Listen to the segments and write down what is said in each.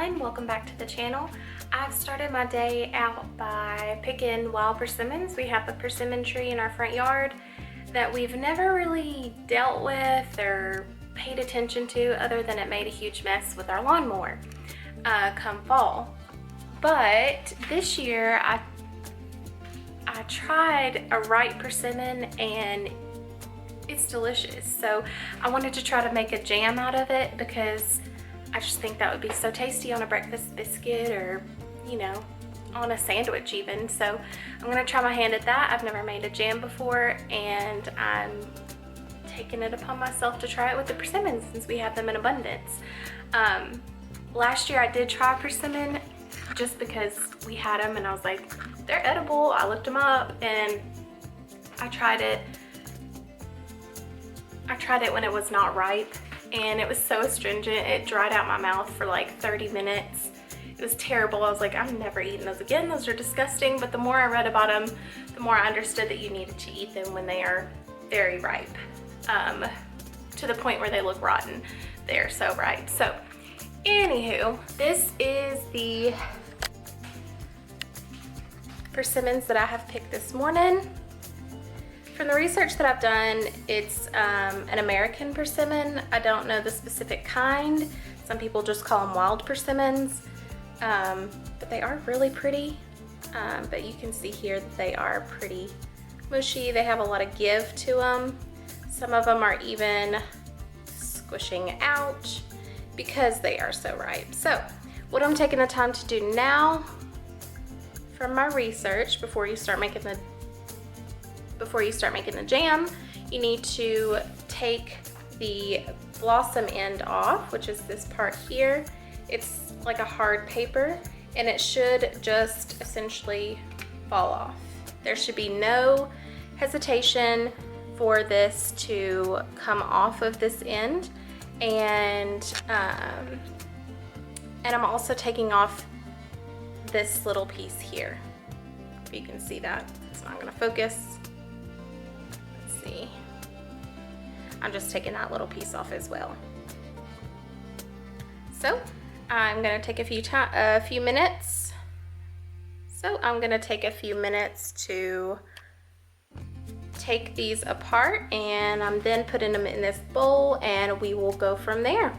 everyone, welcome back to the channel. I've started my day out by picking wild persimmons. We have a persimmon tree in our front yard that we've never really dealt with or paid attention to, other than it made a huge mess with our lawnmower come fall. But this year I tried a ripe persimmon and it's delicious. So I wanted to try to make a jam out of it because I just think that would be so tasty on a breakfast biscuit or, you know, on a sandwich even. So I'm gonna try my hand at that. I've never made a jam before, and I'm taking it upon myself to try it with the persimmons since we have them in abundance. Last year I did try persimmon just because we had them and I was like, they're edible. I looked them up and I tried it when it was not ripe, and it was so astringent. It dried out my mouth for like 30 minutes. It was terrible. I was like, I'm never eating those again. Those are disgusting. But the more I read about them, the more I understood that you needed to eat them when they are very ripe, to the point where they look rotten. They're so ripe. So anywho, this is the persimmons that I have picked this morning. From the research that I've done, it's an American persimmon. I don't know the specific kind. Some people just call them wild persimmons, but they are really pretty. But you can see here that they are pretty mushy. They have a lot of give to them. Some of them are even squishing out because they are so ripe. So what I'm taking the time to do now, from my research, before you start making the jam, you need to take the blossom end off, which is this part here. It's like a hard paper, and it should just essentially fall off. There should be no hesitation for this to come off of this end. And I'm also taking off this little piece here. If you can see that, it's not gonna focus. See, I'm just taking that little piece off as well. So I'm gonna take a few minutes. So I'm gonna take a few minutes to take these apart, and I'm then putting them in this bowl, and we will go from there.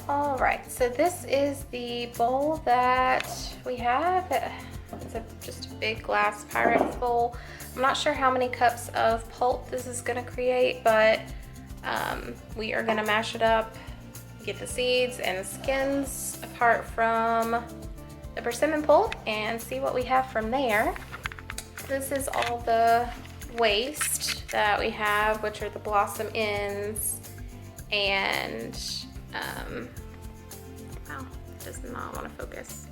All right, so this is the bowl that we have. It's just a big glass Pyrex bowl. I'm not sure how many cups of pulp this is gonna create, but we are gonna mash it up, get the seeds and the skins apart from the persimmon pulp, and see what we have from there. This is all the waste that we have, which are the blossom ends, and wow, it does not want to focus.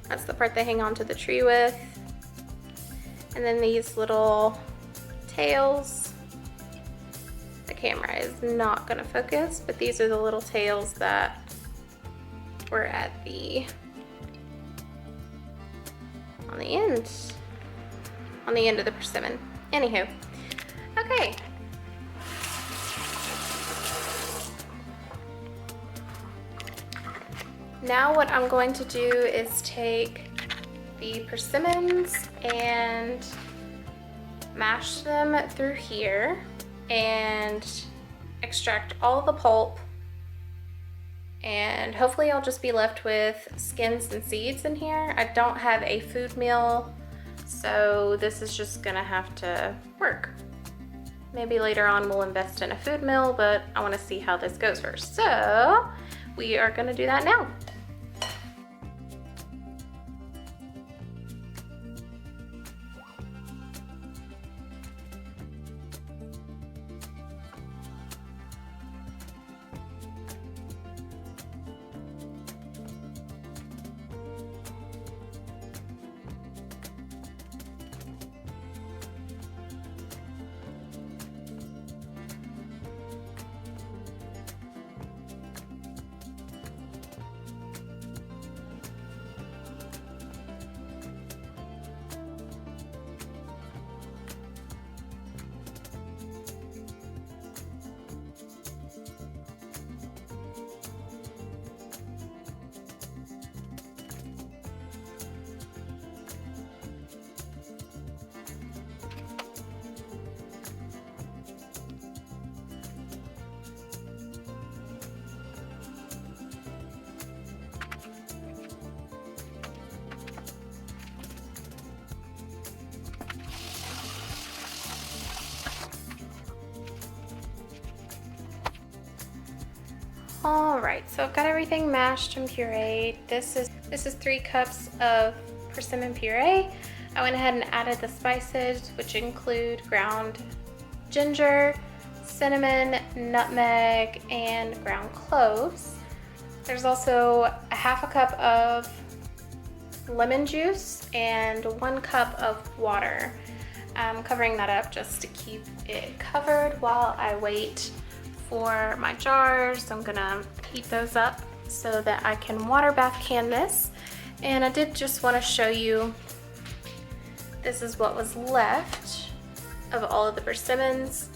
That's the part they hang onto the tree with. And then these little tails. The camera is not going to focus, but these are the little tails that were at on the end of the persimmon. Anywho, okay. Now what I'm going to do is take the persimmons and mash them through here and extract all the pulp, and hopefully I'll just be left with skins and seeds in here. I don't have a food mill, so this is just gonna have to work. Maybe later on we'll invest in a food mill, but I wanna see how this goes first. So we are gonna do that now. All right, so I've got everything mashed and pureed. This is 3 cups of persimmon puree. I went ahead and added the spices, which include ground ginger, cinnamon, nutmeg, and ground cloves. There's also a half a cup of lemon juice and 1 cup of water. I'm covering that up just to keep it covered while I wait for my jars. I'm gonna heat those up so that I can water bath can this. And I did just want to show you, this is what was left of all of the persimmons.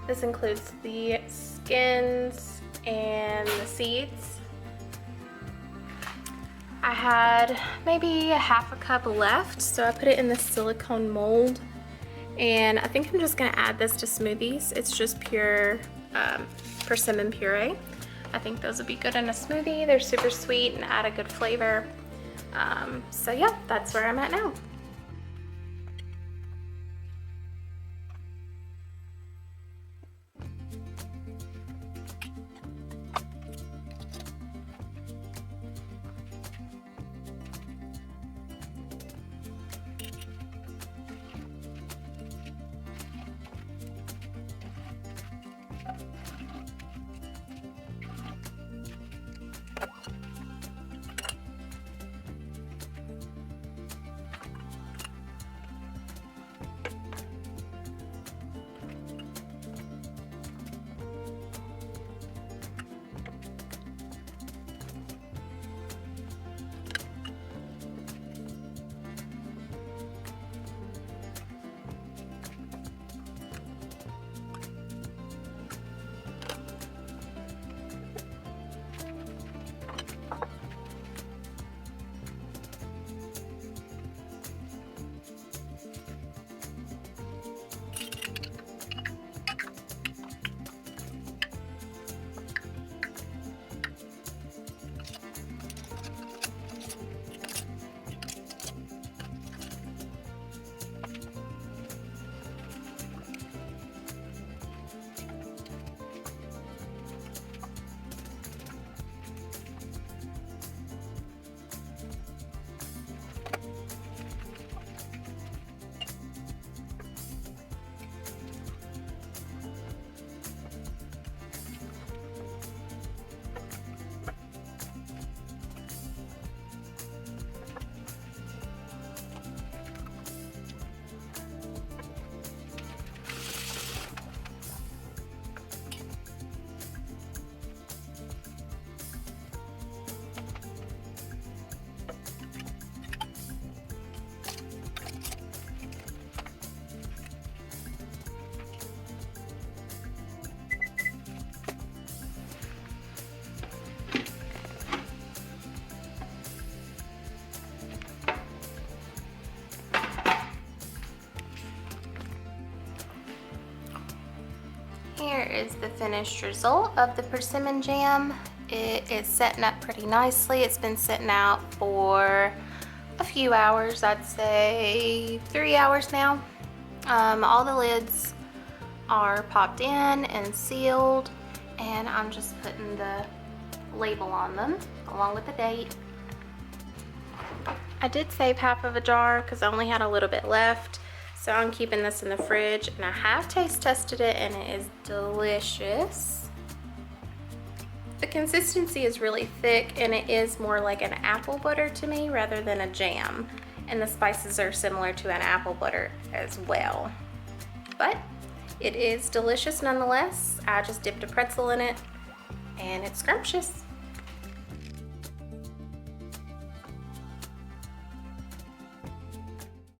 This includes the skins and the seeds. I had maybe a half a cup left, so I put it in the silicone mold. And I think I'm just gonna add this to smoothies. It's just pure persimmon puree. I think those would be good in a smoothie. They're super sweet and add a good flavor. So yeah, that's where I'm at now. is the finished result of the persimmon jam. It is setting up pretty nicely. It's been sitting out for a few hours, I'd say 3 hours now. All the lids are popped in and sealed, and I'm just putting the label on them along with the date. I did save half of a jar because I only had a little bit left, so I'm keeping this in the fridge, and I have taste tested it and it is delicious. The consistency is really thick and it is more like an apple butter to me rather than a jam, and the spices are similar to an apple butter as well. But it is delicious nonetheless. I just dipped a pretzel in it and it's scrumptious.